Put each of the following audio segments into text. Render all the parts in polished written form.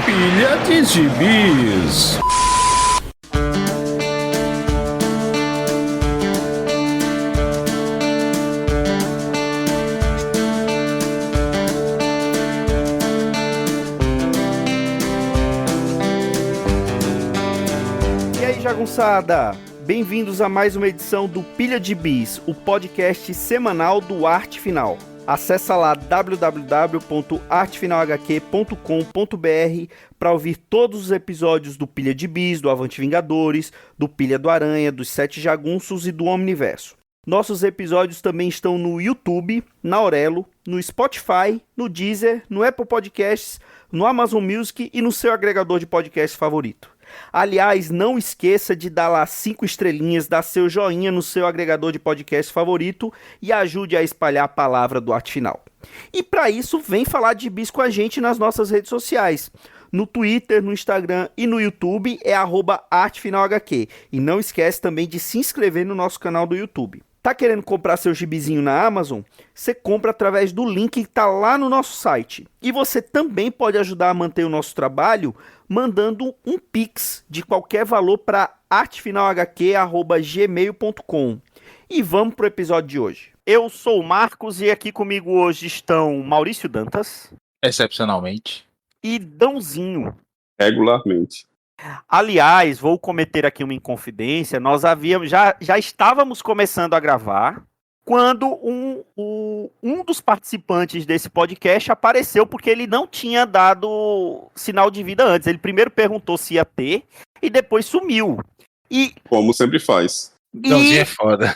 Pilha de Gibis. E aí, jagunçada? Bem-vindos a mais uma edição do Pilha de Bis, o podcast semanal do Arte Final. Acesse lá www.artefinalhq.com.br para ouvir todos os episódios do Pilha de Bis, do Avante Vingadores, do Pilha do Aranha, dos Sete Jagunços e do Omniverso. Nossos episódios também estão no YouTube, na Aurelo, no Spotify, no Deezer, no Apple Podcasts, no Amazon Music e no seu agregador de podcast favorito. Aliás, não esqueça de dar lá 5 estrelinhas, dar seu joinha no seu agregador de podcast favorito e ajude a espalhar a palavra do Arte Final. E para isso, vem falar de bis com a gente nas nossas redes sociais. No Twitter, no Instagram e no YouTube é @artefinalhq. E não esquece também de se inscrever no nosso canal do YouTube. Tá querendo comprar seu gibizinho na Amazon? Você compra através do link que tá lá no nosso site. E você também pode ajudar a manter o nosso trabalho mandando um Pix de qualquer valor para artefinalhq@gmail.com. E vamos pro episódio de hoje. Eu sou o Marcos e aqui comigo hoje estão Maurício Dantas. Excepcionalmente. E Dãozinho. Regularmente. Aliás, vou cometer aqui uma inconfidência. Nós já estávamos começando a gravar quando um dos participantes desse podcast apareceu porque ele não tinha dado sinal de vida antes. Ele primeiro perguntou se ia ter e depois sumiu. Como sempre faz. Dãozinho é foda.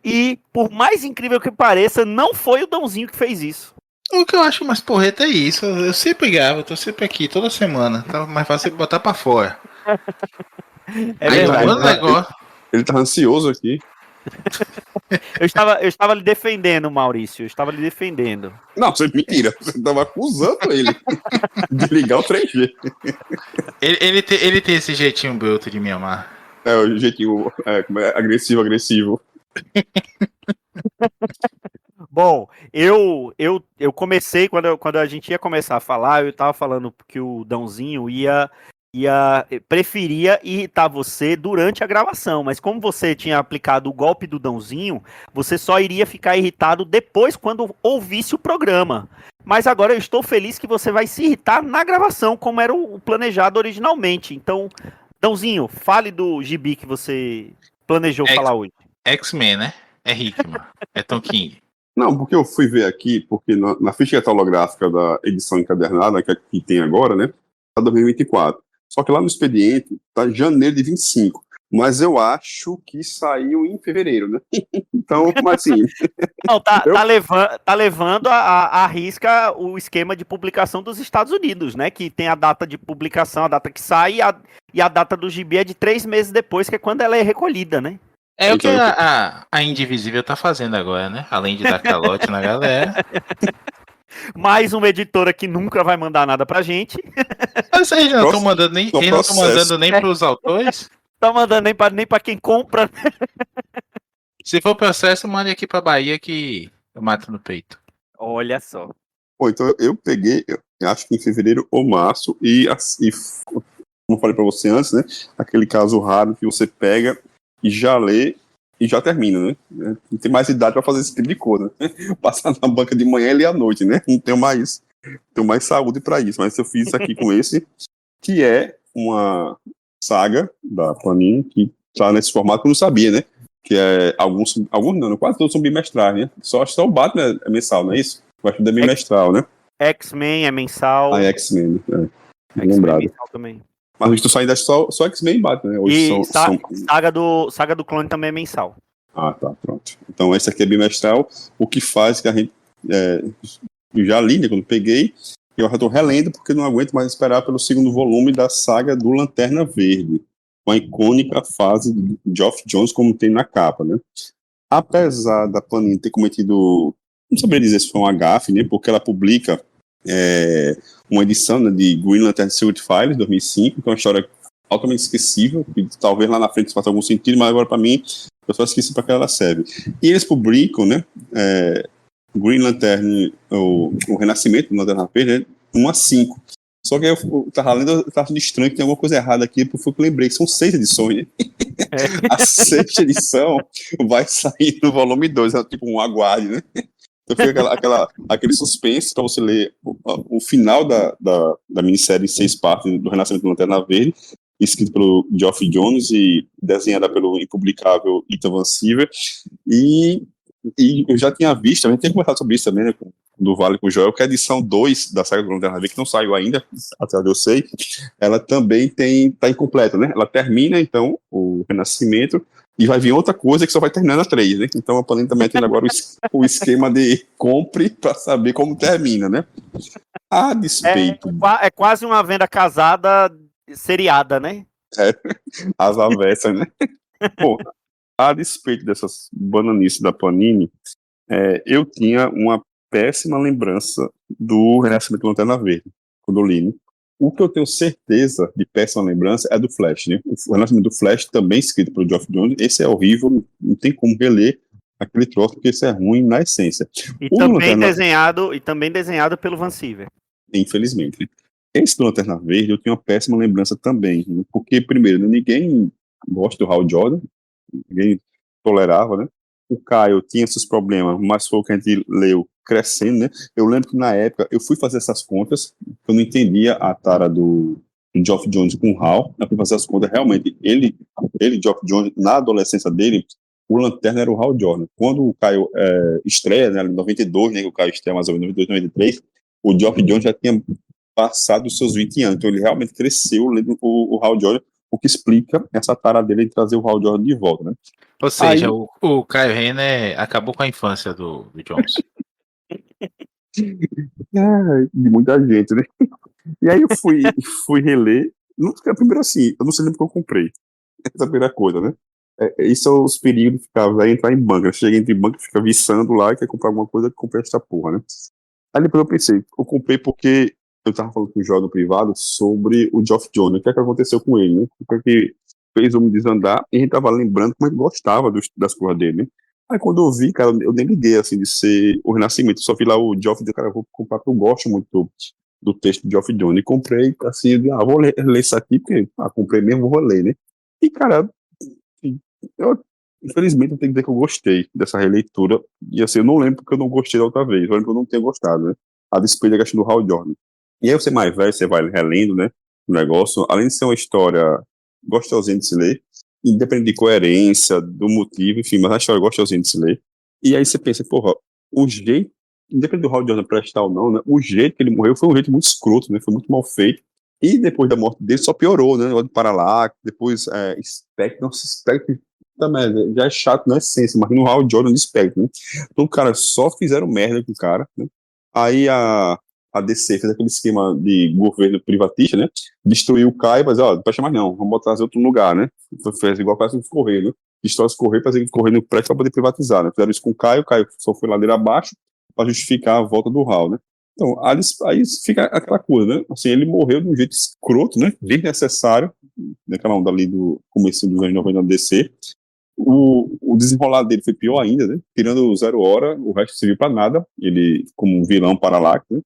E, por mais incrível que pareça, não foi o Dãozinho que fez isso. O que eu acho mais porreta é isso. Eu sempre gravo, eu tô sempre aqui, toda semana. Tá mais fácil botar pra fora. É verdade. Ele tá ansioso aqui. Eu estava lhe defendendo, Maurício. Eu estava lhe defendendo. Não, você mentira. Você tava acusando ele de ligar o 3G. Ele tem esse jeitinho bruto de me amar. É, o jeitinho agressivo. Bom, eu comecei, quando a gente ia começar a falar, eu tava falando que o Dãozinho preferia irritar você durante a gravação, mas como você tinha aplicado o golpe do Dãozinho, você só iria ficar irritado depois quando ouvisse o programa. Mas agora eu estou feliz que você vai se irritar na gravação, como era o planejado originalmente. Então, Dãozinho, fale do gibi que você planejou falar hoje. X-Men, né? É Hickman. É Tom King. Não, porque eu fui ver aqui, porque na ficha catalográfica da edição encadernada, que tem agora, né, tá 2024. Só que lá no expediente tá janeiro de 25. Mas eu acho que saiu em fevereiro, né? Então, mas assim... Não, tá levando a risca o esquema de publicação dos Estados Unidos, né? Que tem a data de publicação, a data que sai, e a data do gibi é de 3 meses depois, que é quando ela é recolhida, né? É o que a Indivisível tá fazendo agora, né? Além de dar calote na galera. Mais uma editora que nunca vai mandar nada pra gente. Mas eles não estão mandando nem pros autores. Tá mandando nem pra quem compra. Se for processo, mande aqui pra Bahia que eu mato no peito. Olha só. Pô, então eu peguei, acho que em fevereiro ou março, e como eu falei pra você antes, né? Aquele caso raro que você pega e já lê e já termina, né? Não tem mais idade pra fazer esse tipo de coisa, né? Passar na banca de manhã e ler à noite, né? Não tenho mais saúde pra isso, mas eu fiz isso aqui com esse, que é uma saga da Panini, que tá nesse formato que eu não sabia, né? Que é alguns não, quase todos são bimestrais, né? Só o Batman é mensal, não é isso? O resto é bimestral, né? X-Men é mensal. X-Men, X-Men lembrado. é mensal também. Mas hoje tu só ainda só X-Men e Batman, né? Hoje E Saga do Clone também é mensal. Ah, tá, pronto. Então esse aqui é bimestral, o que faz que a gente... eu já li, né, quando peguei, e eu já tô relendo porque não aguento mais esperar pelo segundo volume da saga do Lanterna Verde, com a icônica fase de Geoff Johns, como tem na capa, né? Apesar da Panini ter cometido... Não saberia dizer se foi uma gafe, né? Porque ela publica uma edição, né, de Green Lantern Secret Files, 2005, que é uma história altamente esquecível, que talvez lá na frente faça algum sentido, mas agora para mim eu só esqueci para que ela serve. E eles publicam, né, Green Lantern, o Renascimento do Lanterna Verde, 1 a 5. Só que eu tava lendo, eu tava achando estranho que tem alguma coisa errada aqui, porque foi que eu lembrei que são 6 edições, né? A sexta edição vai sair no volume 2, é tipo um aguarde, né? Então fica aquele suspense para você ler o final da minissérie em 6 partes do Renascimento do Lanterna Verde, escrito pelo Geoff Jones e desenhada pelo impublicável Ethan Van Sciver. E eu já tinha visto, a gente tinha conversado sobre isso também, né, do Vale com o Joel, que a edição 2 da saga do Lanterna Verde, que não saiu ainda, até onde eu sei, ela também tá incompleta, né? Ela termina, então, o Renascimento, e vai vir outra coisa que só vai terminar na 3, né? Então a Panini também tem agora o esquema de compre para saber como termina, né? A despeito. É quase uma venda casada seriada, né? As avessas, né? Pô, a despeito dessas bananices da Panini, eu tinha uma péssima lembrança do Renascimento do Lanterna Verde, quando eu li, né? O que eu tenho certeza de péssima lembrança é do Flash, né? O Renascimento do Flash, também escrito pelo Geoff Jones, esse é horrível, não tem como reler aquele troço, porque esse é ruim na essência. E O também Lanterna... desenhado pelo Van Sciver. Infelizmente, né? Esse do Lanterna Verde eu tenho uma péssima lembrança também, né? Porque, primeiro, ninguém gosta do Hal Jordan, ninguém tolerava, né? O Caio tinha esses problemas, mas foi o que a gente leu crescendo, né? Eu lembro que na época eu fui fazer essas contas, eu não entendia a tara do Geoff Jones com o Hal, eu fui fazer as contas, realmente, ele Geoff Jones, na adolescência dele, o Lanterna era o Hal Jordan. Quando o Caio estreia, né, em 92, né, que o Caio estreia mais ou menos em 92, 93, o Geoff Jones já tinha passado os seus 20 anos, então ele realmente cresceu lendo o Hal Jordan, o que explica essa tara dele de trazer o Hal Jordan de volta, né? Ou seja, aí, o Kyle Rayner acabou com a infância do Jones. De muita gente, né? E aí eu fui reler, não foi a primeira assim, eu não sei nem porque eu comprei, essa é a primeira coisa, né? Isso são os perigos de ficar, vai entrar em banca, chega entre banca, fica viçando lá e quer comprar alguma coisa, que compra essa porra, né? Aí depois eu pensei, eu comprei porque eu tava falando com o João no privado sobre o Geoff Jones, o que é que aconteceu com ele, né? O que é que fez o me desandar, e a gente tava lembrando como ele gostava das coisas dele, né? Aí quando eu vi, cara, eu nem liguei, assim, de ser o Renascimento, só vi lá o Geoff, cara, eu vou comprar porque eu gosto muito do texto de Geoff Jones, e comprei, assim, vou ler isso aqui, porque, comprei mesmo, vou ler, né? E, cara, eu, infelizmente, eu tenho que dizer que eu gostei dessa releitura, e assim, eu não lembro porque eu não gostei da outra vez, eu lembro que eu não tenho gostado, né? A despeito da questão do Hal Jordan. E aí você mais velho, você vai relendo, né, o negócio, além de ser uma história gostosinha de se ler, independente de coerência, do motivo, enfim, mas a história é gostosinha de se ler. E aí você pensa, porra, o jeito, independente do Hal Jordan prestar ou não, né, o jeito que ele morreu foi um jeito muito escroto, né, foi muito mal feito. E depois da morte dele só piorou, né, o Parallax, depois Spectre, nossa, Spectre também já é chato na essência, mas no Hal Jordan de Spectre, né. Então, cara, só fizeram merda com o cara, né. Aí a DC fez aquele esquema de governo privatista, né? Destruiu o CAI, mas, ó, não presta mais não, vamos botar em outro lugar, né? Fez igual parece os Correios, né? Destrói os Correios, fazer que Correio não presta para poder privatizar, né? Fizeram isso com o Caio só foi ladeira abaixo para justificar a volta do Hal, né? Então, aí fica aquela coisa, né? Assim, ele morreu de um jeito escroto, né? Desnecessário, naquela onda ali do começo dos anos 90 da DC. O desenrolar dele foi pior ainda, né? Tirando o Zero Hora, o resto serviu para nada. Ele, como um vilão Parallax, né?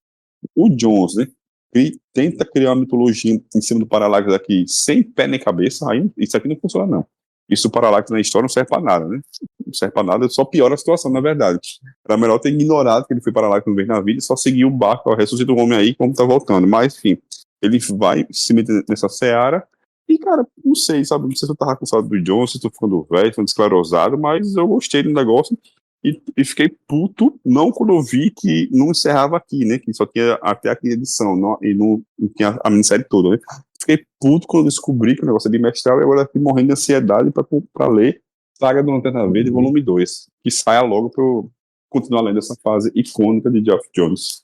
O Jones, né? Ele tenta criar uma mitologia em cima do Parallax aqui, sem pé nem cabeça, aí isso aqui não funciona, não. Isso o Parallax na história não serve pra nada, né? Não serve pra nada, só piora a situação, na verdade. Era melhor ter ignorado que ele foi Parallax uma vez na vida e só seguir o barco, ó, ressuscita o homem aí, como tá voltando. Mas, enfim, ele vai se meter nessa seara e, cara, não sei, sabe? Não sei se eu tava com saudade do Jones, se eu tô ficando velho, ficando esclerosado, mas eu gostei do negócio. E fiquei puto, não quando eu vi que não encerrava aqui, né? Que só tinha até aqui edição, e não tinha a minissérie toda, né? Fiquei puto quando eu descobri que o negócio é bimestral e agora eu fiquei morrendo de ansiedade pra ler Saga do Lanterna Verde, volume 2, que saia logo pra eu continuar lendo essa fase icônica de Geoff Jones.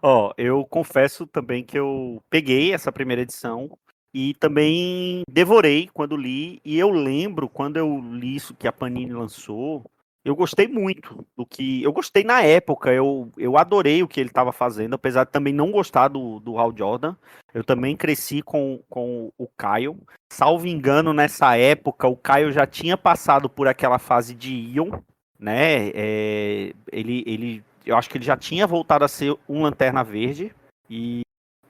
Ó, eu confesso também que eu peguei essa primeira edição e também devorei quando li, e eu lembro quando eu li isso que a Panini lançou, eu gostei muito do que. Eu gostei na época, eu adorei o que ele estava fazendo, apesar de também não gostar do Hal Jordan. Eu também cresci com o Kyle. Salvo engano, nessa época, o Kyle já tinha passado por aquela fase de Ion, né? Eu acho que ele já tinha voltado a ser um Lanterna Verde. E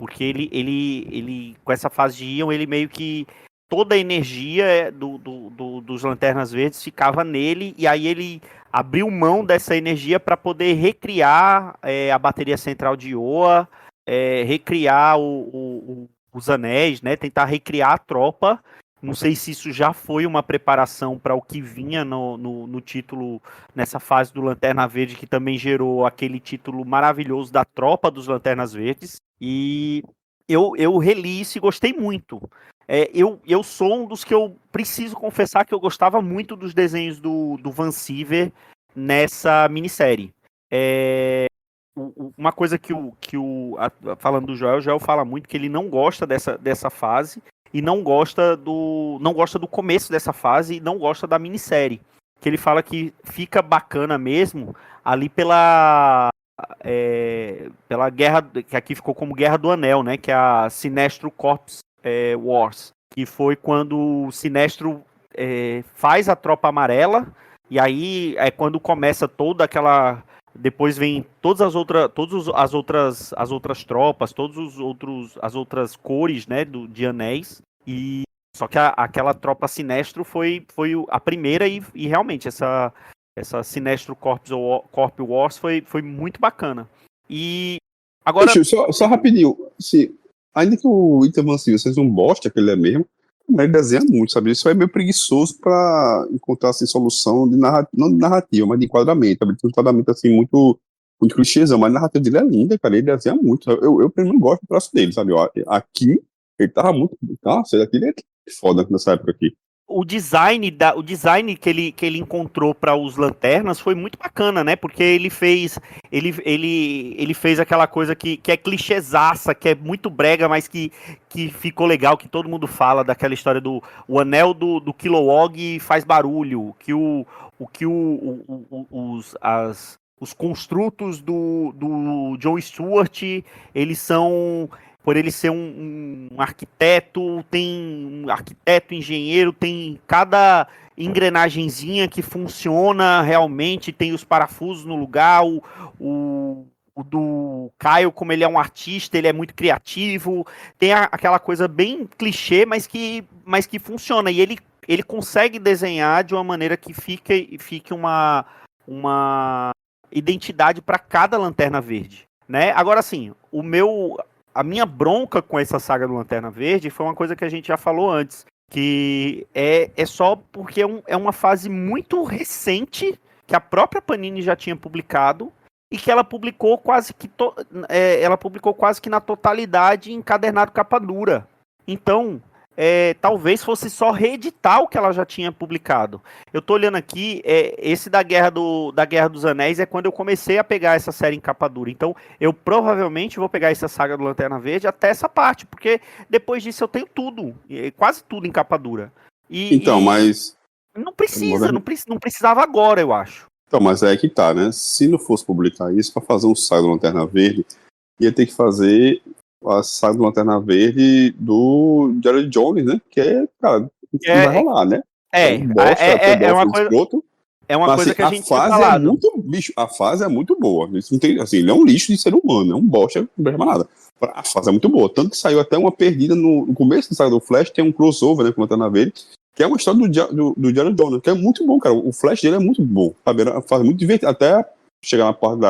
porque ele com essa fase de Ion, ele meio que toda a energia dos Lanternas Verdes ficava nele, e aí ele abriu mão dessa energia para poder recriar a bateria central de Oa, recriar os anéis, né? Tentar recriar a tropa. Não sei se isso já foi uma preparação para o que vinha no título, nessa fase do Lanterna Verde, que também gerou aquele título maravilhoso da Tropa dos Lanternas Verdes. E eu reli isso e gostei muito. Eu sou um dos que eu preciso confessar que eu gostava muito dos desenhos do Van Sciver nessa minissérie. Uma coisa falando do Joel fala muito que ele não gosta dessa fase e não gosta do começo dessa fase e não gosta da minissérie. Que ele fala que fica bacana mesmo ali pela guerra, que aqui ficou como Guerra do Anel, né? Que é a Sinestro Corps Wars, que foi quando o Sinestro faz a Tropa Amarela, e aí é quando começa toda aquela... Depois vem todas as outras tropas, as outras cores, né, de anéis. E só que aquela tropa Sinestro foi a primeira e realmente essa Sinestro Corp Wars foi muito bacana. E agora Só rapidinho, assim, ainda que o Ethan Van Sciver seja um bosta, que ele é mesmo, mas ele desenha muito, sabe? Isso é meio preguiçoso pra encontrar assim, solução de não de narrativa, mas de enquadramento. Sabe? Tem um enquadramento assim, muito clichêzão, mas a narrativa dele é linda, cara. Ele desenha muito. Eu pelo menos, gosto do traço dele, sabe? Aqui, ele tava muito. Nossa, ele aqui é foda nessa época aqui. O design que ele encontrou para os Lanternas foi muito bacana, né? Porque ele fez aquela coisa que é clichêzaça, que é muito brega, mas que ficou legal, que todo mundo fala daquela história do o anel do Kilowog faz barulho, que os construtos do John Stewart, eles são... Por ele ser um arquiteto, tem um arquiteto, engenheiro, tem cada engrenagenzinha que funciona realmente, tem os parafusos no lugar, o do Caio, como ele é um artista, ele é muito criativo, tem aquela coisa bem clichê, mas que funciona, e ele consegue desenhar de uma maneira que fique uma identidade para cada Lanterna Verde, né? Agora, assim, a minha bronca com essa saga do Lanterna Verde foi uma coisa que a gente já falou antes, que é só porque é uma fase muito recente, que a própria Panini já tinha publicado, e que ela publicou quase que na totalidade encadernado capa dura. Então, talvez fosse só reeditar o que ela já tinha publicado. Eu tô olhando aqui, esse da Guerra dos Anéis é quando eu comecei a pegar essa série em capa dura. Então, eu provavelmente vou pegar essa saga do Lanterna Verde até essa parte, porque depois disso eu tenho tudo, quase tudo em capa dura. Mas... Não precisava agora, eu acho. Então, mas é que tá, né? Se não fosse publicar isso, pra fazer um saga do Lanterna Verde, ia ter que fazer a saga do Lanterna Verde do Jared Jones, né? Que cara, não vai rolar, né? Uma coisa. É uma coisa que a gente tinha falado. A fase é muito boa. Isso não tem, assim, ele é um lixo de ser humano, é um bosta, não presta mais nada. A fase é muito boa. Tanto que saiu até uma perdida no começo da saga do Flash, tem um crossover, né, com o Lanterna Verde, que é uma história do Jared Jones, que é muito bom, cara. O Flash dele é muito bom, sabe? Era uma fase muito divertida. Até chegar na parte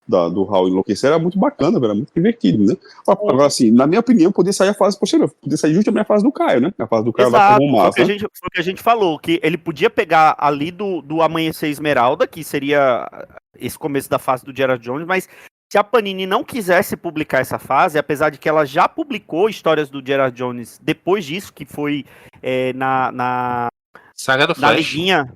do Hal enlouquecer era muito bacana, era muito divertido, né? Agora, assim, na minha opinião, poderia sair a fase posterior, poderia sair justamente a fase do Caio, né? A fase do Caio lá como massa. Foi o que a gente falou, que ele podia pegar ali do Amanhecer Esmeralda, que seria esse começo da fase do Jared Jones, mas se a Panini não quisesse publicar essa fase, apesar de que ela já publicou histórias do Jared Jones depois disso, que foi na Saga do na Flash. liguinha.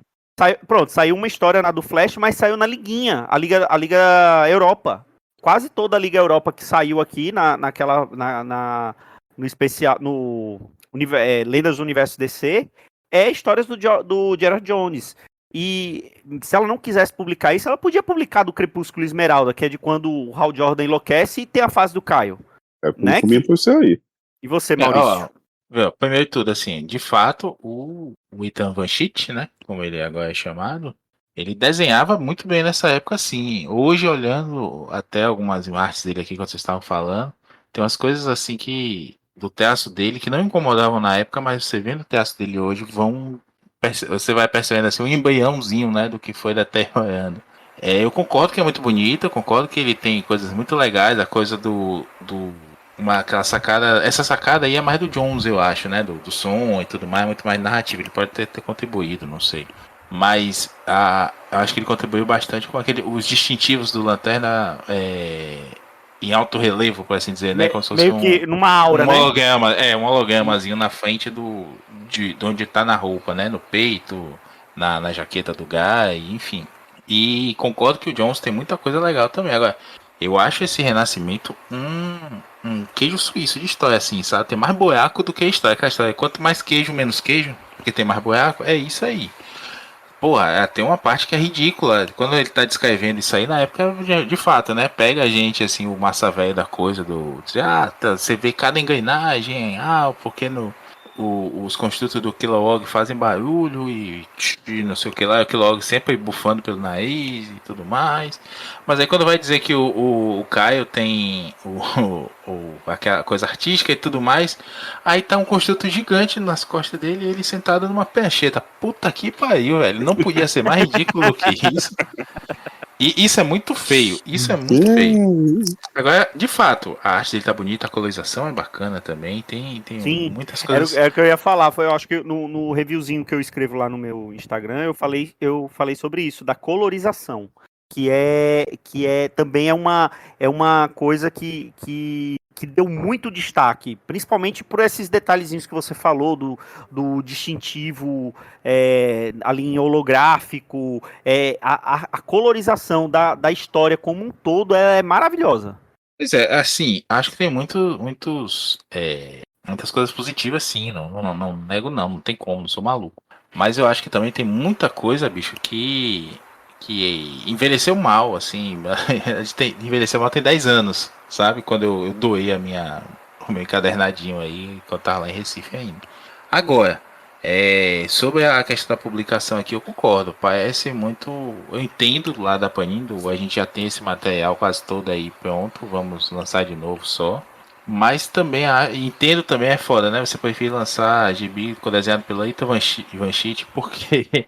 Saiu uma história na do Flash, mas saiu na liguinha, a Liga Europa. Quase toda a Liga Europa que saiu aqui no especial, Lendas do Universo DC, histórias do Jared Jones. E se ela não quisesse publicar isso, ela podia publicar do Crepúsculo Esmeralda, que é de quando o Hal Jordan enlouquece, e tem a fase do Caio. Né? Comigo por isso aí. E você, Maurício? Primeiro de tudo, assim, de fato, o Ethan Van Sciver, né, como ele agora é chamado, ele desenhava muito bem nessa época, assim. Hoje, olhando até algumas artes dele aqui, quando vocês estavam falando, Tem umas coisas assim que do traço dele que não incomodavam na época, mas você vendo o traço dele hoje, você vai percebendo assim um embriãozinho, né, do que foi da Terra olhando. Eu concordo que é muito bonito, eu concordo que ele tem coisas muito legais, a coisa aquela sacada, essa sacada aí é mais do Jones, eu acho, né, do som e tudo mais, muito mais narrativo, ele pode ter contribuído, não sei. Mas eu acho que ele contribuiu bastante com os distintivos do Lanterna em alto relevo, por assim dizer, né? Como se fosse Meio que numa aura, um né? holograma, um hologramazinho na frente de onde tá na roupa, né? No peito, na jaqueta do Guy, enfim. E concordo que o Jones tem muita coisa legal também. Agora, eu acho esse renascimento um queijo suíço de história, assim, sabe? Tem mais boiaco do que a história. Aquela história, quanto mais queijo, menos queijo, porque tem mais boiaco, é isso aí. Porra, tem uma parte que é ridícula. Quando ele tá descrevendo isso aí, na época, de fato, né? Pega a gente, assim, o massa velho da coisa você vê cada engrenagem, porque os construtos do Kilowog fazem barulho e não sei o que lá, o Kilowog sempre bufando pelo nariz e tudo mais. Mas aí quando vai dizer que o Caio tem aquela coisa artística e tudo mais, aí tá um construto gigante nas costas dele e ele sentado numa prancheta. Puta que pariu, velho. Não podia ser mais ridículo que isso. E isso é muito feio. Isso é muito feio. Agora, de fato, a arte dele tá bonita, a colorização é bacana também. Tem Sim, muitas coisas. era o que eu ia falar. Eu acho que no reviewzinho que eu escrevo lá no meu Instagram, eu falei sobre isso, da colorização. Que também é uma coisa que deu muito destaque, principalmente por esses detalhezinhos que você falou do distintivo ali em holográfico, a colorização da história como um todo é maravilhosa. Pois é, assim, acho que tem muitas coisas positivas, sim, não nego não tem como, não sou maluco. Mas eu acho que também tem muita coisa, bicho, que envelheceu mal, assim, envelheceu mal tem 10 anos, sabe? Quando eu doei o meu encadernadinho aí, quando eu tava lá em Recife ainda. Agora, sobre a questão da publicação aqui, eu concordo, parece muito, eu entendo do lado da Panini, a gente já tem esse material quase todo aí pronto, vamos lançar de novo só. Mas também entendo também é foda, né? Você prefere lançar gibi desenhado pelo Ethan Van Schitt, porque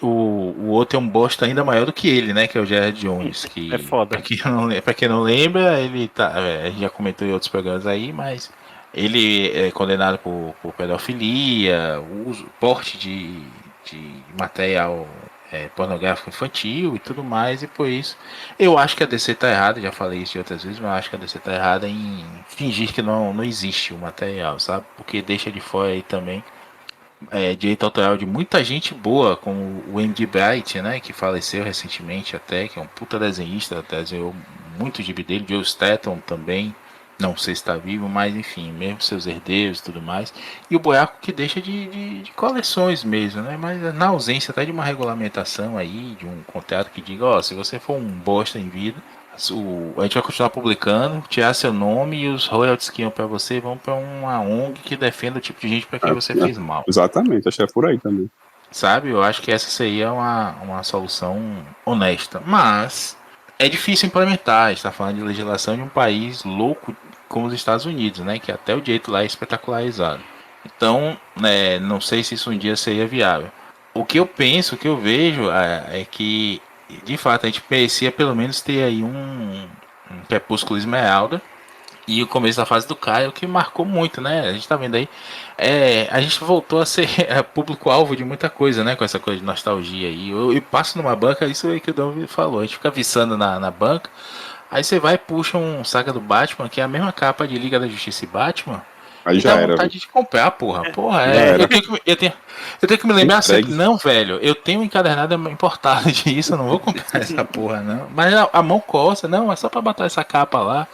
o outro é um bosta ainda maior do que ele, né? Que é o Gerard Jones. Que, É foda. pra quem não lembra, ele tá. A gente já comentou em outros programas aí, mas ele é condenado por pedofilia, uso, porte de material pornográfico infantil e tudo mais, e por isso eu acho que a DC tá errada, já falei isso de outras vezes, mas eu acho que a DC tá errada em fingir que não existe o material, sabe? Porque deixa de fora aí também direito autoral de muita gente boa, como o Andy Bright, né, que faleceu recentemente até, que é um puta desenhista, desenhou muito gibi dele, Joe Staton também, não sei se está vivo, mas enfim, mesmo seus herdeiros e tudo mais, e o boiaco que deixa de coleções mesmo, né, mas na ausência até de uma regulamentação aí, de um contrato que diga, ó, se você for um bosta em vida, a gente vai continuar publicando, tirar seu nome e os royalties que iam para você vão para uma ONG que defenda o tipo de gente para quem você fez mal. Exatamente, acho que é por aí também. Sabe? Eu acho que essa seria uma solução honesta. Mas é difícil implementar. A gente está falando de legislação de um país louco como os Estados Unidos, né? Que até o direito lá é espetacularizado. Então, não sei se isso um dia seria viável. O que eu penso, o que eu vejo é que de fato a gente merecia pelo menos ter aí um Crepúsculo Esmeralda e o começo da fase do Caio, que marcou muito, né? A gente tá vendo aí, a gente voltou a ser público-alvo de muita coisa, né? Com essa coisa de nostalgia aí. Eu passo numa banca, isso aí que o Dom falou, a gente fica viçando na banca, aí você vai e puxa um Saga do Batman, que é a mesma capa de Liga da Justiça e Batman, Aí e já dá era. vontade de comprar, porra. Eu tenho que me lembrar Entregue. sempre. Não, velho, eu tenho um encadernado importado disso, eu não vou comprar essa porra, não. Mas a mão coça, não, é só pra botar essa capa lá.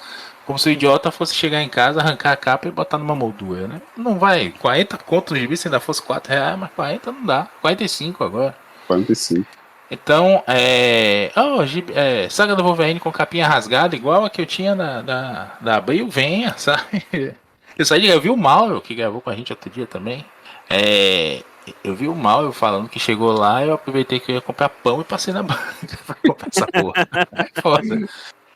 Como se o idiota fosse chegar em casa, arrancar a capa e botar numa moldura, né? Não vai. 40 conto de gibi se ainda fosse R$4, mas 40 não dá. 45 agora. 45. Então, Saga do Wolverine com capinha rasgada, igual a que eu tinha da Abril, venha, sabe? Eu vi o Mauro, que gravou com a gente outro dia também. Eu vi o Mauro falando que chegou lá, eu aproveitei que eu ia comprar pão e passei na banca pra comprar essa porra. É foda.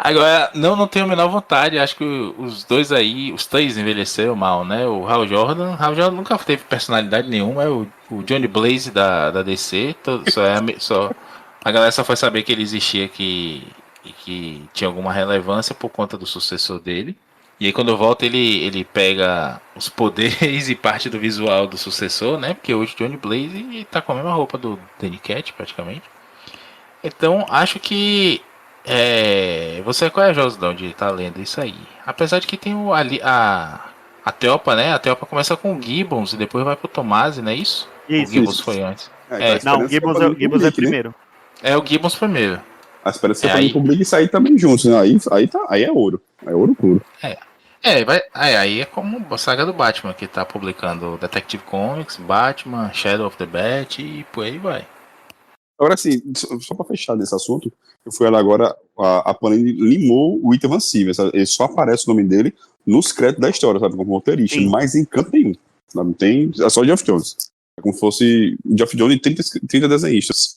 Agora, não tenho a menor vontade. Acho que os dois aí, os três envelheceram mal, né? O Hal Jordan nunca teve personalidade nenhuma. É o Johnny Blaze da DC. A galera só foi saber que ele existia e que tinha alguma relevância por conta do sucessor dele. E aí quando volta ele pega os poderes e parte do visual do sucessor, né? Porque hoje o Johnny Blaze tá com a mesma roupa do Danny Cat, praticamente. Então, acho que você é corajoso de estar lendo isso aí. Apesar de que tem a Teopa, né? A Teopa começa com o Gibbons e depois vai pro Tomasi, não é isso? O Isso. Gibbons foi antes. Não, o Gibbons é primeiro. É o Gibbons primeiro. A esperança que o publica e sair também juntos, né? Aí é ouro. É ouro puro. Aí é como a saga do Batman, que tá publicando Detective Comics, Batman, Shadow of the Bat e por aí vai. Agora, assim, só pra fechar desse assunto, eu fui olhar agora, a Panini limou o Ethan Van Sciver, sabe? Ele só aparece o nome dele nos créditos da história, sabe? Como roteirista, mas em canto nenhum. Sabe? É só o Geoff Jones. É como se fosse o Geoff Jones e 30 desenhistas.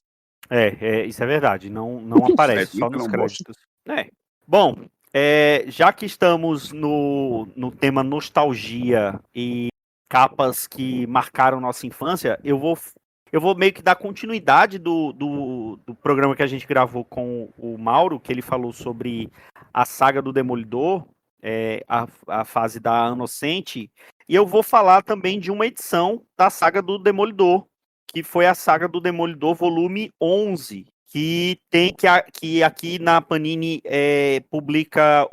Isso é verdade. Não aparece, só nos créditos. Bom, já que estamos no tema nostalgia e capas que marcaram nossa infância, eu vou meio que dar continuidade do programa que a gente gravou com o Mauro, que ele falou sobre a saga do Demolidor, a fase da Inocente, e eu vou falar também de uma edição da saga do Demolidor, que foi a saga do Demolidor volume 11, que aqui na Panini publica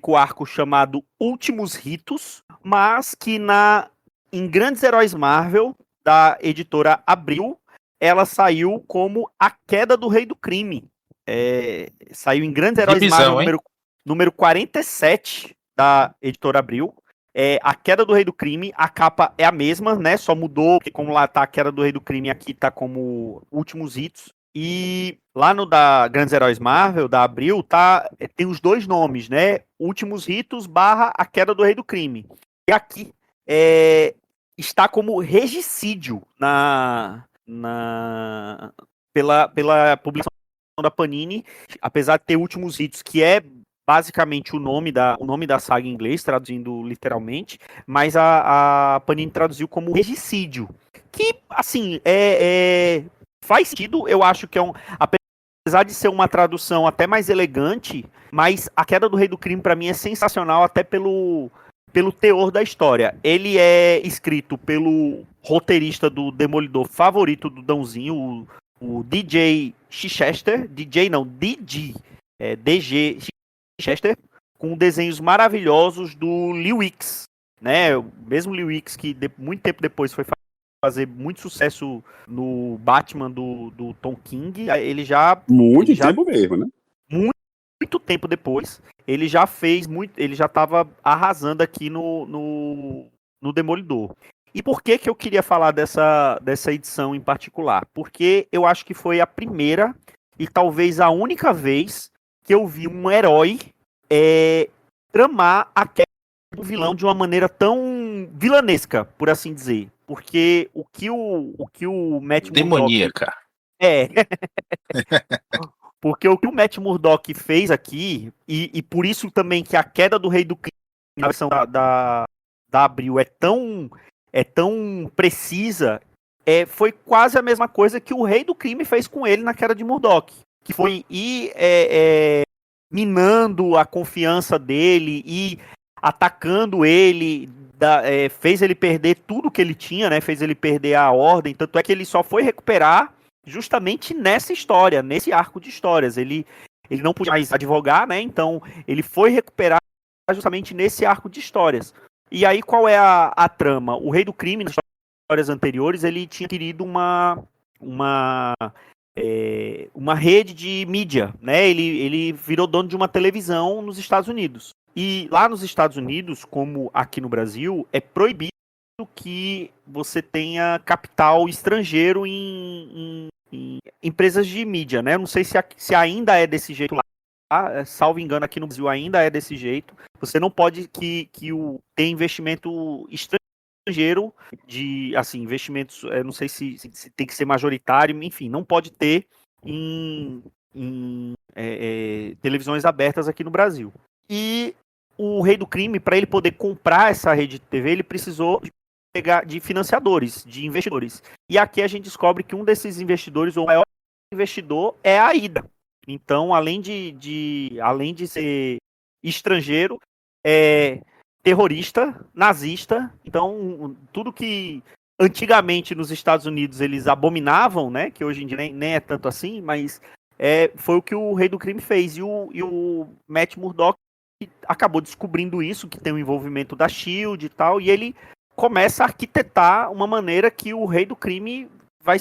o arco chamado Últimos Ritos, mas que em Grandes Heróis Marvel, da editora Abril, ela saiu como A Queda do Rei do Crime. Saiu em Grandes Heróis Marvel número 47 da editora Abril. A Queda do Rei do Crime, a capa é a mesma, né? Só mudou, porque como lá tá a Queda do Rei do Crime, aqui tá como Últimos Ritos. E lá no da Grandes Heróis Marvel, da Abril, tem os dois nomes, né? Últimos Ritos / A Queda do Rei do Crime. E aqui está como Regicídio pela publicação da Panini, apesar de ter Últimos Ritos, que é basicamente o nome da saga em inglês, traduzindo literalmente, mas a Panini traduziu como Regicídio, que, assim, faz sentido. Eu acho que apesar de ser uma tradução até mais elegante, mas A Queda do Rei do Crime, para mim, é sensacional, até pelo teor da história. Ele é escrito pelo roteirista do Demolidor favorito do Dãozinho, o DJ Chichester, DG Chichester, com desenhos maravilhosos do Lee Wicks, né? O mesmo Lee Wicks que muito tempo depois foi fazer muito sucesso no Batman do Tom King. Ele já tempo mesmo, né? Muito tempo depois, ele já estava arrasando aqui no Demolidor. E por que eu queria falar dessa edição em particular? Porque eu acho que foi a primeira e talvez a única vez que eu vi um herói tramar a queda do vilão de uma maneira tão vilanesca, por assim dizer. Porque o que o Matt Murdock... Demoníaca. Porque o que o Matt Murdock fez aqui, e por isso também que a Queda do Rei do Crime, na versão da Abril, é tão precisa, foi quase a mesma coisa que o Rei do Crime fez com ele na Queda de Murdock. Que foi ir minando a confiança dele e atacando ele, fez ele perder tudo que ele tinha, né? Fez ele perder a ordem, tanto é que ele só foi recuperar justamente nessa história, nesse arco de histórias. Ele não podia mais advogar, né? Então ele foi recuperar justamente nesse arco de histórias. E aí qual é a trama? O Rei do Crime, nas histórias anteriores, ele tinha adquirido uma rede de mídia, né? Ele virou dono de uma televisão nos Estados Unidos. E lá nos Estados Unidos, como aqui no Brasil, é proibido que você tenha capital estrangeiro em empresas de mídia, né? Eu não sei se ainda é desse jeito lá, salvo engano, aqui no Brasil ainda é desse jeito. Você não pode ter investimento estrangeiro investimentos, não sei se tem que ser majoritário, enfim, não pode ter em televisões abertas aqui no Brasil. E o Rei do Crime, para ele poder comprar essa rede de TV, ele precisou pegar de financiadores, de investidores. E aqui a gente descobre que um desses investidores, ou o maior investidor, é a AIDA. Então, além de ser estrangeiro, é terrorista, nazista. Então, tudo que antigamente nos Estados Unidos eles abominavam, né, que hoje em dia nem é tanto assim, mas foi o que o Rei do Crime fez. E o Matt Murdock acabou descobrindo isso, que tem o envolvimento da SHIELD e tal, e ele começa a arquitetar uma maneira que o Rei do Crime vai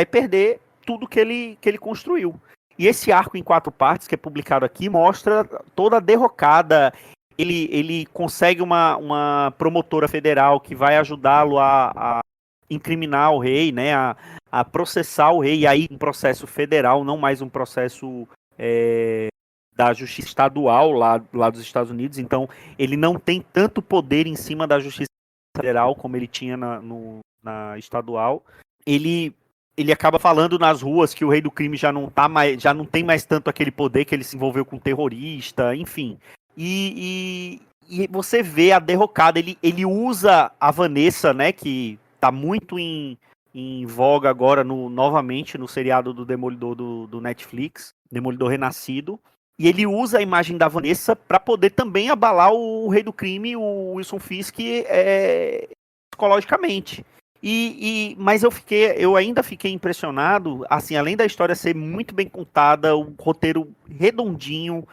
perder tudo que ele construiu. E esse arco em 4 partes, que é publicado aqui, mostra toda a derrocada. Ele consegue uma promotora federal que vai ajudá-lo a incriminar o rei, né, a processar o rei, e aí um processo federal, não mais um processo da justiça estadual lá dos Estados Unidos. Então ele não tem tanto poder em cima da justiça federal como ele tinha na estadual. Ele acaba falando nas ruas que o Rei do Crime já não tem mais tanto aquele poder, que ele se envolveu com terrorista, enfim. E você vê a derrocada. Ele usa a Vanessa, né, que tá muito em voga agora novamente no seriado do Demolidor do Netflix, Demolidor Renascido. E ele usa a imagem da Vanessa para poder também abalar o Rei do Crime, o Wilson Fisk, psicologicamente. Mas eu ainda fiquei impressionado, assim, além da história ser muito bem contada, o roteiro redondinho,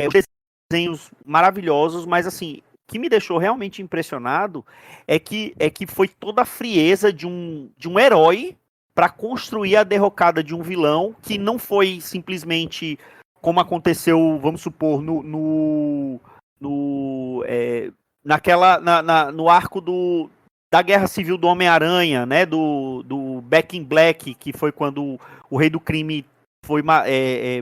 os desenhos maravilhosos, mas assim, o que me deixou realmente impressionado é que foi toda a frieza de um herói para construir a derrocada de um vilão, que não foi simplesmente como aconteceu, vamos supor, no arco da Guerra Civil do Homem-Aranha, né, do Back in Black, que foi quando o Rei do Crime foi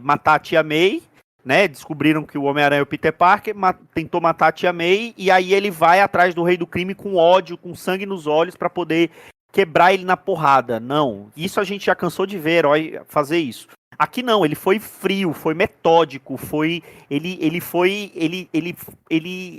matar a Tia May, né, descobriram que o Homem-Aranha é o Peter Parker, tentou matar a Tia May, e aí ele vai atrás do Rei do Crime com ódio, com sangue nos olhos, para poder quebrar ele na porrada. Não, isso a gente já cansou de ver herói fazer isso. Aqui não, ele foi frio, foi metódico, ele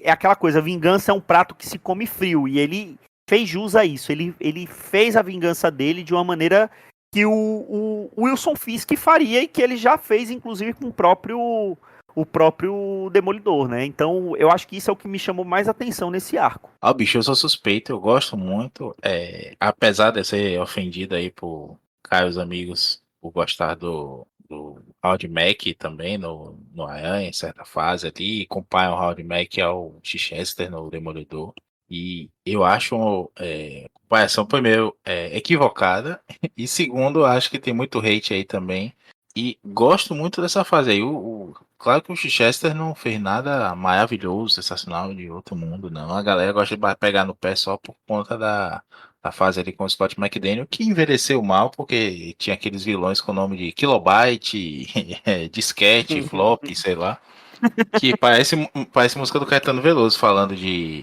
é aquela coisa, vingança é um prato que se come frio, e ele fez jus a isso. Ele fez a vingança dele de uma maneira que o Wilson Fisk faria, e que ele já fez, inclusive, com o próprio Demolidor, né? Então, eu acho que isso é o que me chamou mais atenção nesse arco. Bicho, eu sou suspeito, eu gosto muito, apesar de ser ofendido aí por Caio amigos, por gostar do Howard Mack também no Aranha, em certa fase ali, compara o Howard Mack ao Chichester no Demolidor. E eu acho comparação, primeiro, equivocada, e segundo, acho que tem muito hate aí também. E gosto muito dessa fase aí. Claro que o Chichester não fez nada maravilhoso, sensacional, de outro mundo, não. A galera gosta de pegar no pé só por conta da fase ali com o Scott McDaniel, que envelheceu mal, porque tinha aqueles vilões com o nome de Kilobyte, Disquete, Flop, sei lá. Que parece música do Caetano Veloso falando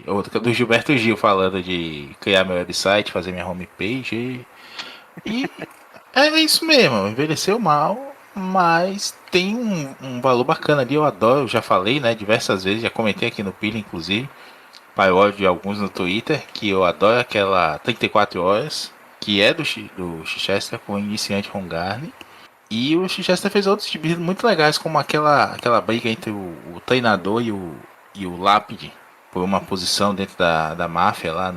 ou do Gilberto Gil falando de criar meu website, fazer minha homepage. E é isso mesmo, envelheceu mal, mas tem um valor bacana ali, eu adoro, eu já falei, né, diversas vezes, já comentei aqui no Pilha, inclusive, paródia de alguns no Twitter, que eu adoro aquela 34 horas, que é do Chichester com o iniciante Ron Garney. E o Chichester fez outros gibis muito legais, como aquela briga entre o treinador e o Lápide, por uma posição dentro da máfia lá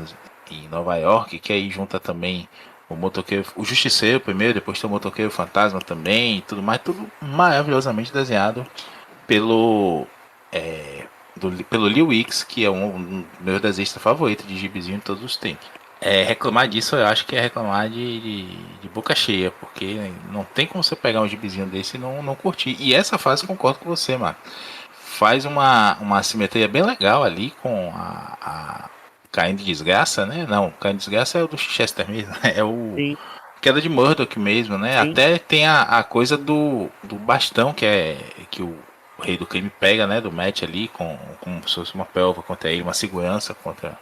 em Nova York, que aí junta também o motoqueiro, o Justiceiro primeiro, depois tem o Motoqueiro Fantasma também, e tudo mais, tudo maravilhosamente desenhado pelo Lee Weeks, que é um dos meus desenhistas favoritos de gibizinho de todos os tempos. Reclamar disso eu acho que é reclamar de boca cheia, porque não tem como você pegar um gibizinho desse e não curtir. E essa fase concordo com você, mano. Faz uma simetria bem legal ali com a Caindo de Desgraça, né? Não, Caindo de Desgraça é o do Chester mesmo, é o Sim. Queda de Murdoch mesmo, né? Sim. Até tem a coisa do bastão que o Rei do Crime pega, né? Do Matt ali, como se fosse uma pelva contra ele, uma segurança contra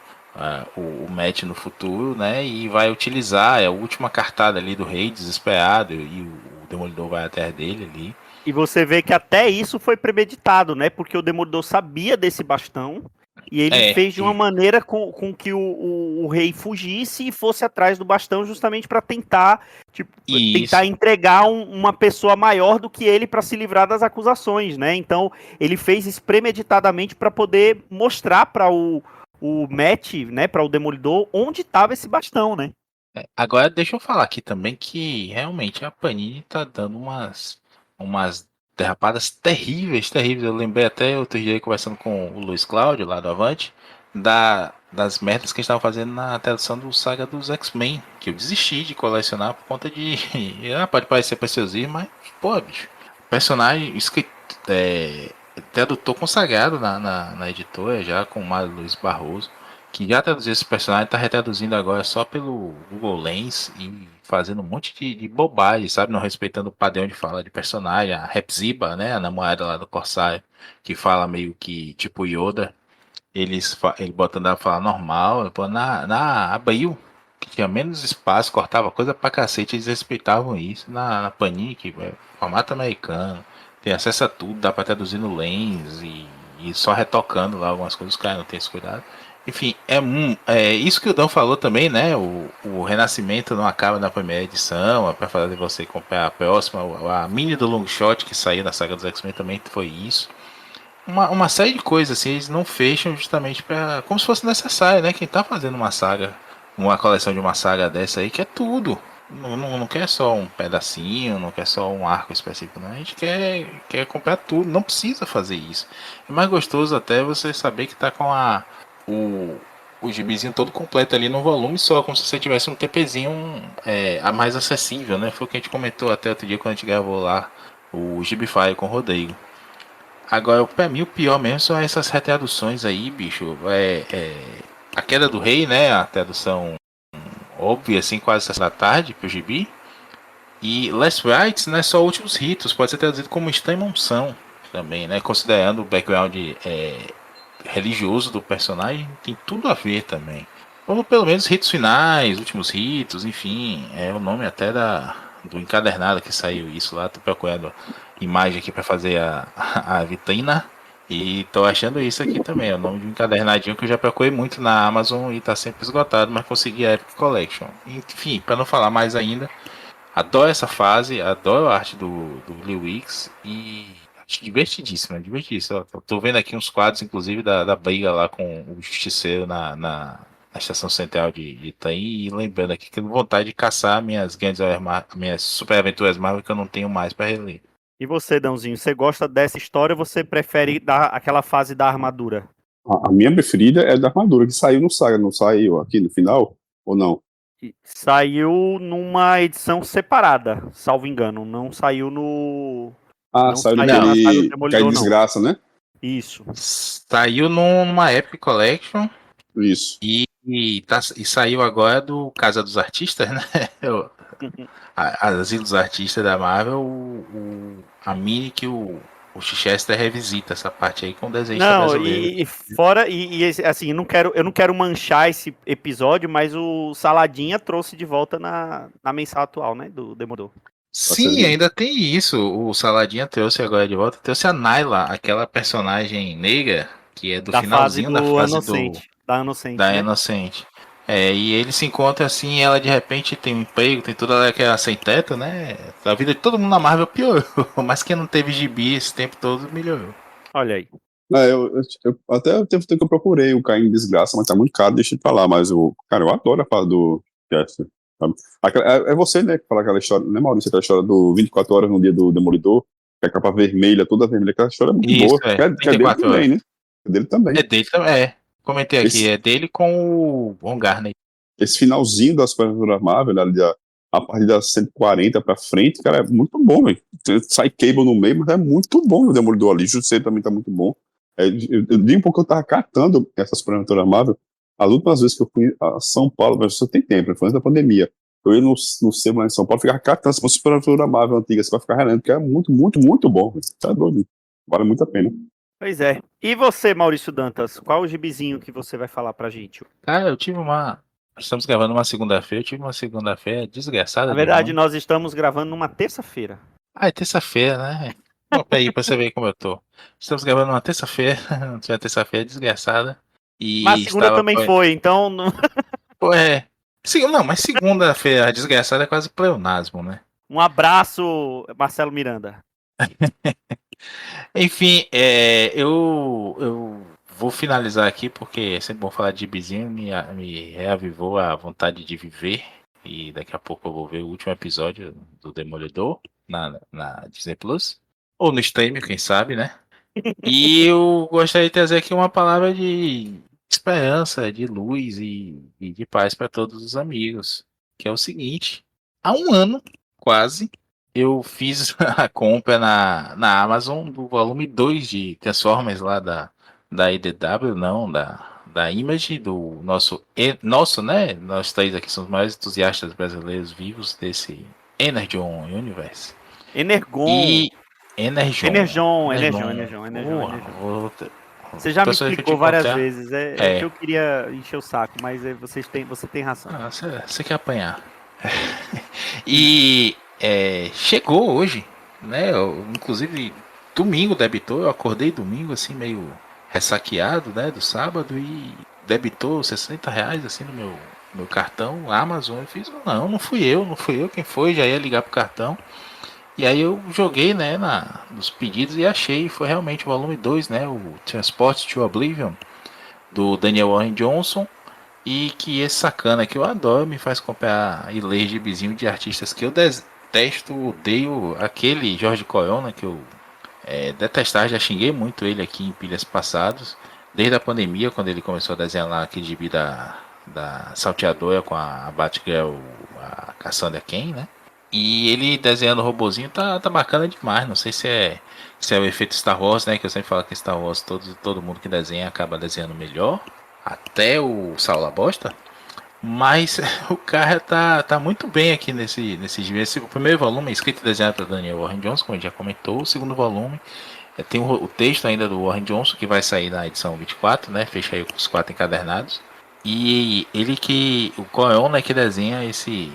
o Matt no futuro, né? E vai utilizar a última cartada ali do Rei, desesperado, e o Demolidor vai atrás dele ali. E você vê que até isso foi premeditado, né? Porque o Demolidor sabia desse bastão e ele fez de uma maneira com que o rei fugisse e fosse atrás do bastão justamente para tentar, tipo, tentar entregar uma pessoa maior do que ele para se livrar das acusações, né? Então ele fez isso premeditadamente para poder mostrar para o Matt, né? Para o Demolidor onde estava esse bastão, né? Agora deixa eu falar aqui também que realmente a Panini tá dando umas derrapadas terríveis, terríveis. Eu lembrei até outro dia conversando com o Luiz Cláudio lá do Avante, das merdas que eles estavam fazendo na tradução do Saga dos X-Men, que eu desisti de colecionar por conta de. Pode parecer preciosismo, mas, pô, bicho, personagem escrito, tradutor consagrado na editora, já com o Mário Luiz Barroso, que já traduziu esse personagem, tá retraduzindo agora só pelo Google Lens e fazendo um monte de bobagem, sabe? Não respeitando o padrão de fala de personagem. A Hepzibah, né? A namorada lá do Corsário, que fala meio que tipo Yoda. Ele botando ela falar normal. Pô, na Abril, que tinha menos espaço, cortava coisa pra cacete, eles respeitavam isso. Na Panini, que é formato americano, tem acesso a tudo, dá pra traduzir no Lens e só retocando lá algumas coisas, os caras não tem esse cuidado. Enfim, é isso que o Dão falou também, né? O Renascimento não acaba na primeira edição, é para fazer você comprar a próxima. A mini do Long Shot que saiu na saga dos X-Men também foi isso. Uma série de coisas assim, eles não fecham justamente para como se fosse necessário, né? Quem tá fazendo uma saga, uma coleção de uma saga dessa aí, quer tudo. Não quer só um pedacinho, não quer só um arco específico, não. A gente quer comprar tudo, não precisa fazer isso. É mais gostoso até você saber que tá com o, o gibizinho todo completo ali no volume só, como se você tivesse um TPzinho a mais acessível, né? Foi o que a gente comentou até outro dia quando a gente gravou lá o Gibify com o Rodeio. Agora, pra mim, o pior mesmo são essas retraduções aí, bicho. A Queda do Rei, né? A tradução óbvia, assim, quase 6 da tarde pro gibi. E Last Rites, né? Só Últimos Ritos. Pode ser traduzido como Está em Monção também, né? Considerando o background religioso do personagem, tem tudo a ver também. Ou pelo menos ritos finais, últimos ritos, enfim, é o nome até do encadernado que saiu isso lá. Tô procurando imagem aqui para fazer a vitrina e tô achando isso aqui também. É o nome de um encadernadinho que eu já procurei muito na Amazon e tá sempre esgotado, mas consegui a Epic Collection. Enfim, para não falar mais ainda, adoro essa fase, adoro a arte do Lee Weeks e acho divertidíssimo, divertidíssimo. Tô vendo aqui uns quadros, inclusive, da briga lá com o Justiceiro na estação central de Itaim e lembrando aqui que eu tenho vontade de caçar minhas super aventuras Marvel que eu não tenho mais para reler. E você, Dãozinho, você gosta dessa história ou você prefere aquela fase da armadura? A minha preferida é da armadura, que saiu no Saga, não saiu aqui no final? Ou não? Saiu numa edição separada, salvo engano. Não saiu no. Ah, Não saiu saiu na saga do naquele Cai Demolidor, não. Desgraça, né? Isso. Saiu numa Epic Collection Isso. e saiu agora do Casa dos Artistas, né? Asilo dos Artistas da Marvel, a mini que o Chichester revisita essa parte aí com o desenho Não, brasileiro. e fora, assim, eu não quero manchar esse episódio, mas o Saladinha trouxe de volta na mensal atual, né, do Demolidor. Sim, ainda tem isso. O Saladinha trouxe agora de volta. Trouxe a Naila, aquela personagem negra que é do Da fase finalzinho da do fase Inocente. Da Inocente, da né? Inocente. E ele se encontra assim, ela de repente tem um emprego, tem toda aquela sem teto, né? A vida de todo mundo na Marvel piorou, mas quem não teve gibi esse tempo todo melhorou. Olha aí. Até teve tempo que eu procurei o Caim Desgraça, mas tá muito caro, deixa eu falar. Mas cara, eu adoro a fala do Chester. Sabe? É você, né, que fala aquela história, né, Maurício? Aquela história do 24 horas no dia do Demolidor, que a capa vermelha, toda vermelha, aquela história é muito Isso, boa. Que é dele 34 também, horas. né? É dele também. É dele também, Comentei aqui, Esse, é dele com o Von Garner. esse finalzinho das Superaturas Marvel, né, ali, a partir das 140 pra frente, cara, é muito bom, velho. Sai Cable no meio, mas é muito bom o Demolidor ali. Justiceiro também tá muito bom. Eu digo porque eu tava catando essas Superaturas Marvel. As últimas vezes que eu fui a São Paulo, mas você tem tempo, foi antes da pandemia. Eu ia no sebo lá em São Paulo, ficava catando essa Superatura Marvel antiga, você vai ficar relendo, porque é muito, muito, muito bom. Véio. Tá doido. Vale muito a pena. Pois é. E você, Maurício Dantas, qual o gibizinho que você vai falar pra gente? Cara, estamos gravando uma segunda-feira, eu tive uma segunda-feira desgraçada Na de verdade, ruim. nós estamos gravando numa terça-feira. É terça-feira, né? Opa aí, pra você ver como eu tô. Estamos gravando uma terça-feira, uma terça-feira desgraçada. Mas E a segunda estava. também foi, então. Pô, é. Não, mas segunda-feira desgraçada é quase pleonasmo, né? Um abraço, Marcelo Miranda. Enfim, eu vou finalizar aqui porque é sempre bom falar de gibizinho, me reavivou a vontade de viver. E daqui a pouco eu vou ver o último episódio do Demolidor na Disney Plus. Ou no stream, quem sabe, né? E eu gostaria de trazer aqui uma palavra de esperança, de luz e de paz para todos os amigos. Que é o seguinte: há um ano, quase, eu fiz a compra na Amazon do volume 2 de Transformers lá da IDW, não, da Image, do nosso, né? Nós três aqui somos os maiores entusiastas brasileiros vivos desse Energon Universe. Energon. E Energon. Energon. Você já me Pessoas que eu te explicou várias encontrar. vezes. É que É. eu queria encher o saco, mas você tem razão. Ah, você quer apanhar. E chegou hoje, né? Inclusive, domingo debitou. Eu acordei domingo, assim, meio ressaqueado, né? Do sábado e debitou R$ 60 assim no meu cartão Amazon. Eu fiz, não fui eu quem foi. Já ia ligar pro cartão. E aí eu joguei, né, nos pedidos e achei, foi realmente o volume 2, né, o Transport to Oblivion, do Daniel Warren Johnson, e que esse sacana que eu adoro me faz comprar e ler gibizinho de artistas que eu detesto, odeio, aquele Jorge Corona que eu detestar, já xinguei muito ele aqui em pilhas passados, desde a pandemia, quando ele começou a desenhar lá aquele gibi da Salteadora com a Batgirl, a Cassandra Cain, né? E ele desenhando o robozinho tá bacana demais. Não sei se é o efeito Star Wars, né? Que eu sempre falo que Star Wars todo mundo que desenha acaba desenhando melhor. Até o Saula Bosta. Mas o cara tá muito bem aqui nesse gibi. O primeiro volume é escrito e desenhado por Daniel Warren Johnson, como a gente já comentou. O segundo volume tem o texto ainda do Warren Johnson, que vai sair na edição 24, né? Fecha aí os 4 encadernados. E o Coreon, né, que desenha esse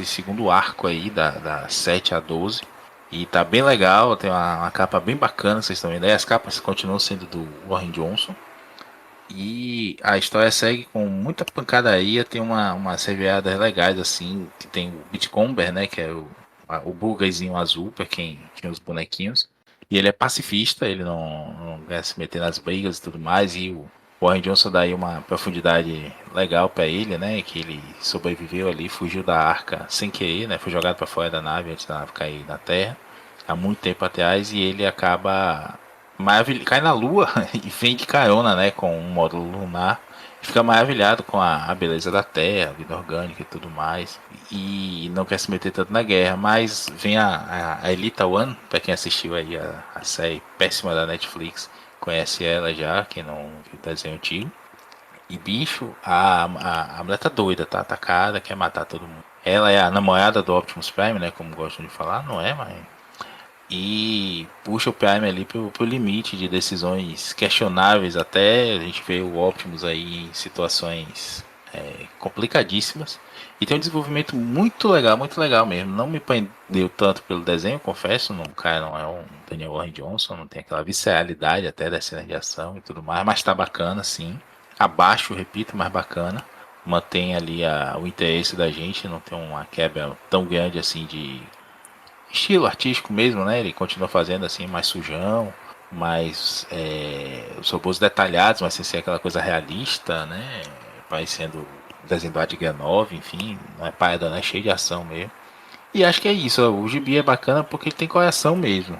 segundo arco aí, da 7 a 12. E tá bem legal, tem uma capa bem bacana, vocês estão vendo aí. As capas continuam sendo do Warren Johnson. E a história segue com muita pancadaria, tem umas revirada legais assim, que tem o Beachcomber, né, que é o burguesinho azul, para quem tinha os bonequinhos. E ele é pacifista, ele não quer se meter nas brigas e tudo mais, e o Warren Johnson dá aí uma profundidade legal para ele, né, que ele sobreviveu ali, fugiu da arca sem querer, né, foi jogado para fora da nave antes da nave cair na Terra, há muito tempo atrás, e ele acaba cai na Lua e vem de carona, né, com um módulo lunar. Fica maravilhado com a beleza da Terra, a vida orgânica e tudo mais. E não quer se meter tanto na guerra. Mas vem a Elita One, para quem assistiu aí a série péssima da Netflix, conhece ela já, quem não viu o desenho antigo. E bicho, a mulher tá doida, tá atacada, quer matar todo mundo. Ela é a namorada do Optimus Prime, né, como gostam de falar, não é, mas e puxa o Prime ali pro limite de decisões questionáveis, até a gente vê o Optimus aí em situações complicadíssimas. E tem um desenvolvimento muito legal mesmo. Não me prendeu tanto pelo desenho, confesso. Não, o cara não é um Daniel Warren Johnson, não tem aquela visceralidade até da cena de ação e tudo mais, mas tá bacana sim. Abaixo, repito, mas bacana. Mantém ali o interesse da gente, não tem uma quebra tão grande assim de estilo artístico mesmo, né? Ele continua fazendo assim, mais sujão, mais os robôs detalhados, mas sem ser aquela coisa realista, né? Vai sendo desenho do Adrian 9, enfim, não é parada, né? Cheio de ação mesmo. E acho que é isso, o Gibi é bacana porque ele tem coração mesmo.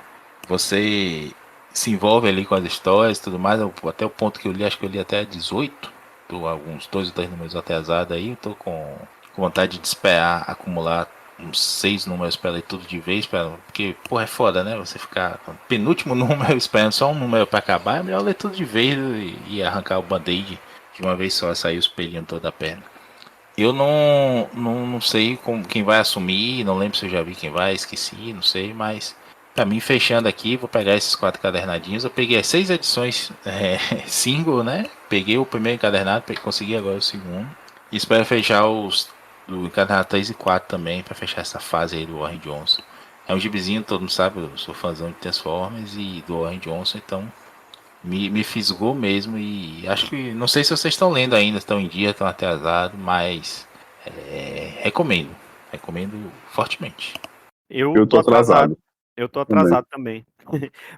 Você se envolve ali com as histórias e tudo mais, até o ponto que eu li, acho que eu li até 18, tô alguns 2 ou 3 números atrasados aí, eu tô com vontade de esperar acumular uns 6 números para ler tudo de vez, porque, porra, é foda, né? Você ficar no penúltimo número esperando só um número para acabar, é melhor ler tudo de vez e arrancar o band-aid de uma vez só, sair os pelinhos toda a perna. Eu não sei quem vai assumir, não lembro se eu já vi quem vai, esqueci, não sei, mas pra mim, fechando aqui, vou pegar esses 4 cadernadinhos. Eu peguei as 6 edições single, né? Peguei o primeiro encadernado, consegui agora o segundo. E espero fechar os do encadernado 3 e 4 também, pra fechar essa fase aí do Warren Johnson. É um gibizinho, todo mundo sabe, eu sou fãzão de Transformers e do Warren Johnson, então me fisgou mesmo. E acho que, não sei se vocês estão lendo ainda, estão em dia, estão atrasados, mas recomendo fortemente. Eu Eu tô tô atrasado. atrasado Eu tô também. atrasado também.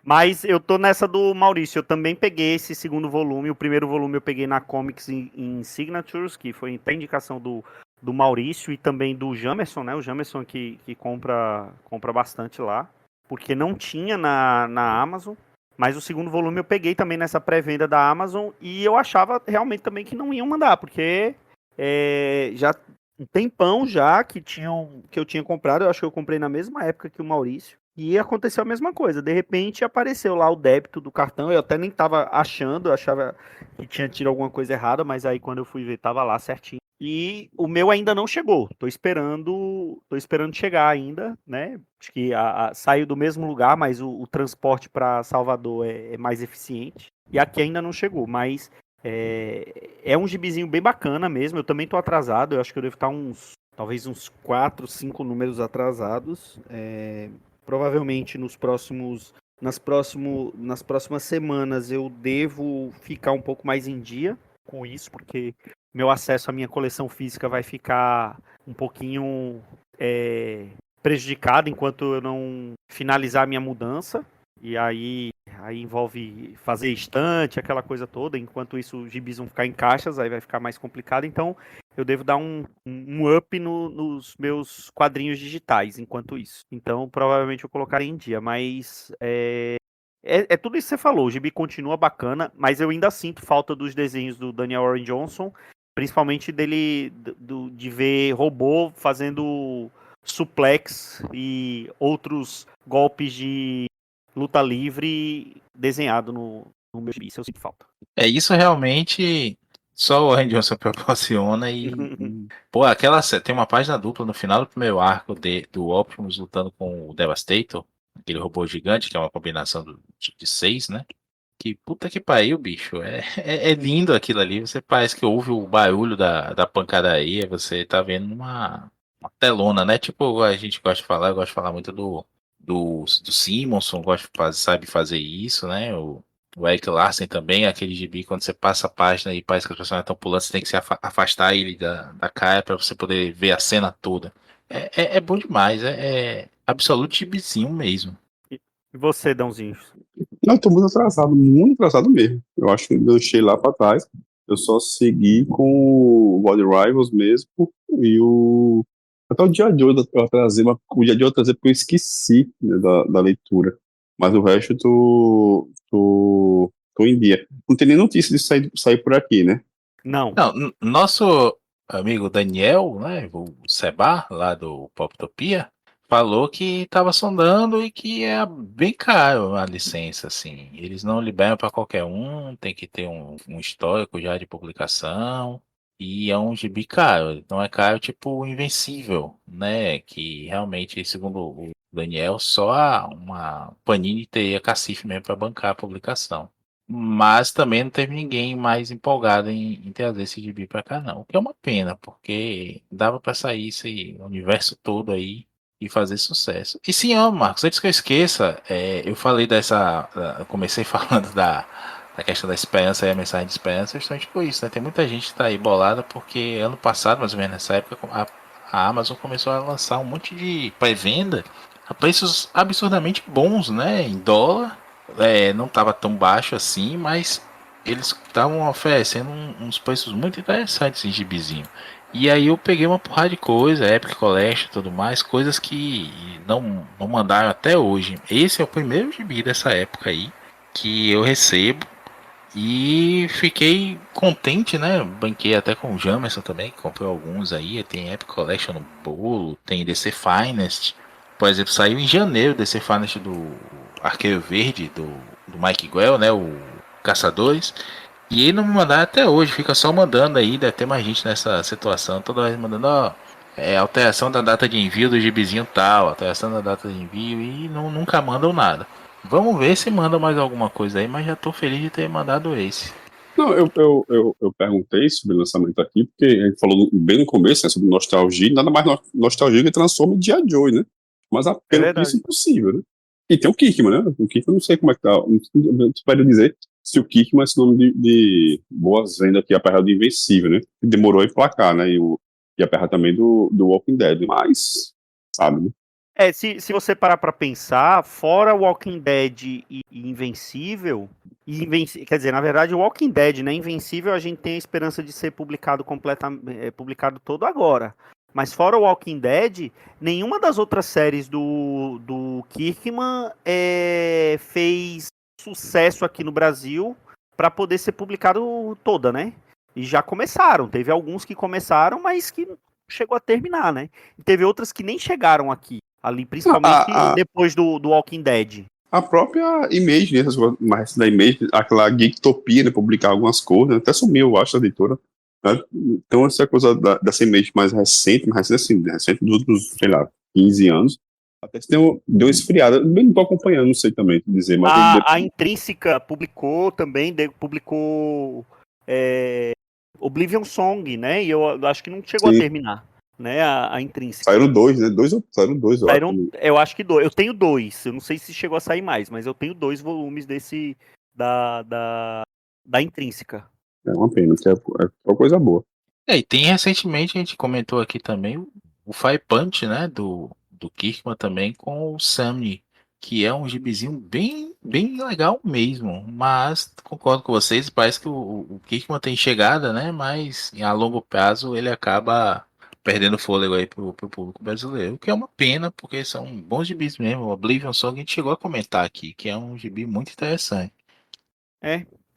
Mas eu tô nessa do Maurício. Eu também peguei esse segundo volume. O primeiro volume eu peguei na Comics em Signatures, que foi até indicação do Maurício e também do Jamerson, né? O Jamerson que compra bastante lá. Porque não tinha na Amazon. Mas o segundo volume eu peguei também nessa pré-venda da Amazon. E eu achava realmente também que não iam mandar. Porque já um tempão já que eu tinha comprado. Eu acho que eu comprei na mesma época que o Maurício. E aconteceu a mesma coisa. De repente apareceu lá o débito do cartão. Eu até nem tava achando, eu achava que tinha tido alguma coisa errada, mas aí quando eu fui ver, tava lá certinho. E o meu ainda não chegou. Tô esperando chegar ainda, né? Acho que saiu do mesmo lugar, mas o transporte para Salvador é mais eficiente. E aqui ainda não chegou, mas é um gibizinho bem bacana mesmo. Eu também tô atrasado. Eu acho que eu devo estar talvez uns 4, 5 números atrasados. Provavelmente nas próximas semanas eu devo ficar um pouco mais em dia com isso, porque meu acesso à minha coleção física vai ficar um pouquinho prejudicado enquanto eu não finalizar a minha mudança. E aí envolve fazer estante, aquela coisa toda. Enquanto isso, os gibis vão ficar em caixas, aí vai ficar mais complicado. Então, eu devo dar um up nos meus quadrinhos digitais enquanto isso. Então, provavelmente eu colocarei em dia. Mas é tudo isso que você falou. O gibi continua bacana, mas eu ainda sinto falta dos desenhos do Daniel Warren Johnson. Principalmente dele, de ver robô fazendo suplex e outros golpes de luta livre desenhado no meu gibi. Isso eu sinto falta. Isso realmente só o Warren Johnson proporciona pô, tem uma página dupla no final do primeiro arco do Optimus lutando com o Devastator, aquele robô gigante que é uma combinação de seis, né? Que puta que pariu, bicho. É lindo aquilo ali. Você parece que ouve o barulho da pancadaria. Você tá vendo uma telona, né? Tipo, a gente gosta de falar, eu gosto de falar muito do Simonson, gosta de sabe fazer isso, né? O Eric Larsen também, aquele gibi, quando você passa a página e parece que os personagens estão pulando, você tem que se afastar ele da cara para você poder ver a cena toda. É bom demais, é absoluto gibizinho mesmo. E você, Dãozinho? Não, eu tô muito atrasado mesmo. Eu acho que eu deixei lá pra trás. Eu só segui com o Body Rivals mesmo e o. Até o dia de hoje eu trazer, mas o dia de hoje eu trazer porque eu esqueci, né, da leitura. Mas o resto tô em dia. Não tem nem notícia de sair por aqui, né? Não. Não, nosso amigo Daniel, né, o Seba, lá do Poptopia, falou que estava sondando e que é bem caro a licença, assim. Eles não liberam para qualquer um, tem que ter um histórico já de publicação e é um gibi caro. Não é caro tipo o Invencível, né, que realmente, segundo o Daniel, só uma Panini teria cacife mesmo para bancar a publicação. Mas também não teve ninguém mais empolgado em trazer esse gibi pra cá, não. O que é uma pena, porque dava pra sair esse universo todo aí e fazer sucesso. E sim, ó, Marcos, antes que eu esqueça, eu falei eu comecei falando da questão da esperança e a mensagem de esperança, justamente por isso, né? Tem muita gente que tá aí bolada, porque ano passado, mais ou menos nessa época, a Amazon começou a lançar um monte de pré-venda a preços absurdamente bons, né? Em dólar não estava tão baixo assim, mas eles estavam oferecendo uns preços muito interessantes em gibizinho. E aí eu peguei uma porrada de coisa, Epic Collection e tudo mais, coisas que não mandaram até hoje. Esse é o primeiro gibi dessa época aí que eu recebo e fiquei contente, né? Banquei até com o Jamerson também, que comprou alguns aí. Tem Epic Collection no bolo, tem DC Finest. Por exemplo, saiu em janeiro DC Finest do Arqueiro Verde, do Mike Guell, né? O Caçadores. E ele não me mandaram até hoje, fica só mandando aí. Deve ter mais gente nessa situação, toda vez mandando, ó. Alteração da data de envio do gibizinho tal, alteração da data de envio e nunca mandam nada. Vamos ver se manda mais alguma coisa aí, mas já tô feliz de ter mandado esse. Não, eu perguntei sobre o lançamento aqui, porque a gente falou bem no começo, né, sobre nostalgia, nada mais nostalgia que Transformers de G.I. Joe, né? Mas É apelo verdade. isso é impossível, né? E tem o Kirkman, né? O Kirkman eu não sei como é que tá. Não espero dizer se o Kirkman é esse nome de boas-vendas aqui, a perra do Invencível, né? Que demorou a emplacar, né? E a perra também do Walking Dead. Mas, sabe, né? Se você parar pra pensar, fora Walking Dead e Invencível, quer dizer, na verdade, o Walking Dead, né? Invencível, a gente tem a esperança de ser publicado publicado todo agora. Mas fora o Walking Dead, nenhuma das outras séries do Kirkman fez sucesso aqui no Brasil pra poder ser publicado toda, né? E já começaram. Teve alguns que começaram, mas que não chegou a terminar, né? E teve outras que nem chegaram aqui. Ali, principalmente depois do Walking Dead. A própria Image, né? Essas coisas mais recentes da Image, aquela Geektopia, né? Publicar algumas coisas, né, até sumiu, eu acho, a editora. Né? Então, essa coisa dessa Image mais recente assim, recente dos últimos, sei lá, 15 anos, até se deu uma esfriada. Eu não tô acompanhando, não sei também dizer, mas... A Intrínseca publicou também, publicou Oblivion Song, né? E eu acho que não chegou a terminar, né? A Intrínseca. Saíram dois, né? Saíram dois, eu acho. Eu acho que dois. Eu tenho dois. Eu não sei se chegou a sair mais, mas eu tenho 2 volumes desse da Intrínseca. É uma pena, porque é uma coisa boa. E tem recentemente, a gente comentou aqui também, o Fire Punch, né? Do Kirkman também com o Samney, que é um gibizinho bem legal mesmo. Mas concordo com vocês, parece que o Kirkman tem chegada, né? Mas a longo prazo ele acaba perdendo fôlego aí pro público brasileiro, o que é uma pena, porque são bons gibis mesmo. O Oblivion Song a gente chegou a comentar aqui, que é um gibi muito interessante.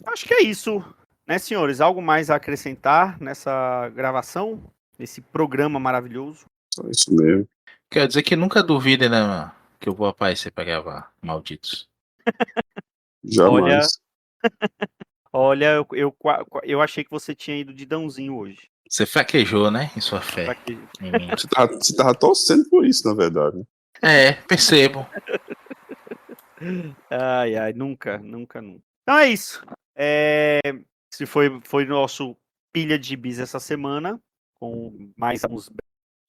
Acho que é isso, né, senhores? Algo mais a acrescentar nessa gravação, nesse programa maravilhoso? Só isso mesmo. Quer dizer que nunca duvidem, né, mano, que eu vou aparecer pra gravar, malditos. Jamais. Olha, eu achei que você tinha ido de Dãozinho hoje. Você fraquejou, né, em sua fé em mim. Você tava torcendo por isso, na verdade. Percebo. Ai, nunca. Então é isso. Se foi nosso pilha de gibis essa semana, com mais uns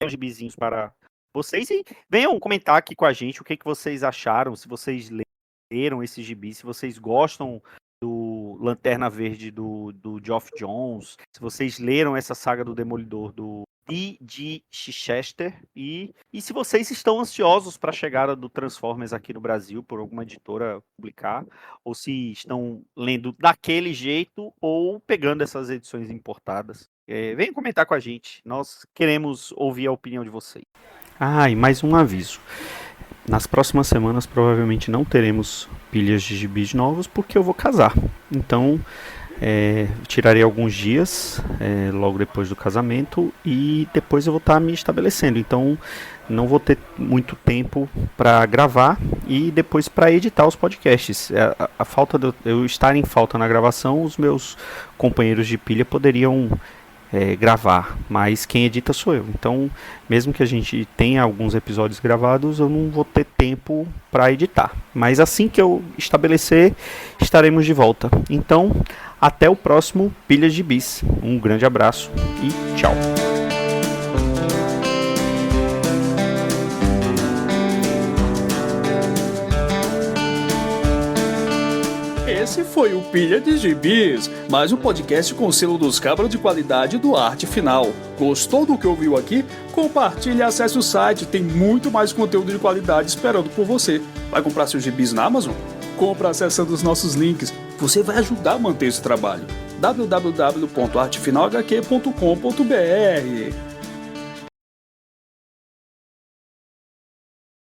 gibizinhos para vocês. E venham comentar aqui com a gente o que vocês acharam, se vocês leram esse gibi, se vocês gostam do Lanterna Verde do Geoff Johns, se vocês leram essa saga do Demolidor do D.G. Chichester e se vocês estão ansiosos para a chegada do Transformers aqui no Brasil, por alguma editora publicar, ou se estão lendo daquele jeito ou pegando essas edições importadas. Venham comentar com a gente, nós queremos ouvir a opinião de vocês. E mais um aviso. Nas próximas semanas provavelmente não teremos pilhas de gibis novos porque eu vou casar. Então tirarei alguns dias logo depois do casamento e depois eu vou estar me estabelecendo. Então não vou ter muito tempo para gravar e depois para editar os podcasts. A falta de eu estar em falta na gravação, os meus companheiros de pilha poderiam gravar, mas quem edita sou eu. Então, mesmo que a gente tenha alguns episódios gravados, eu não vou ter tempo para editar. Mas assim que eu estabelecer, estaremos de volta. Então, até o próximo Pilhas de Bis. Um grande abraço e tchau. Esse foi o Pilha de Gibis, mais um podcast com o selo dos cabras de qualidade do Arte Final. Gostou do que ouviu aqui? Compartilhe e acesse o site, tem muito mais conteúdo de qualidade esperando por você. Vai comprar seus gibis na Amazon? Compra acessando os nossos links, você vai ajudar a manter esse trabalho. www.artefinalhq.com.br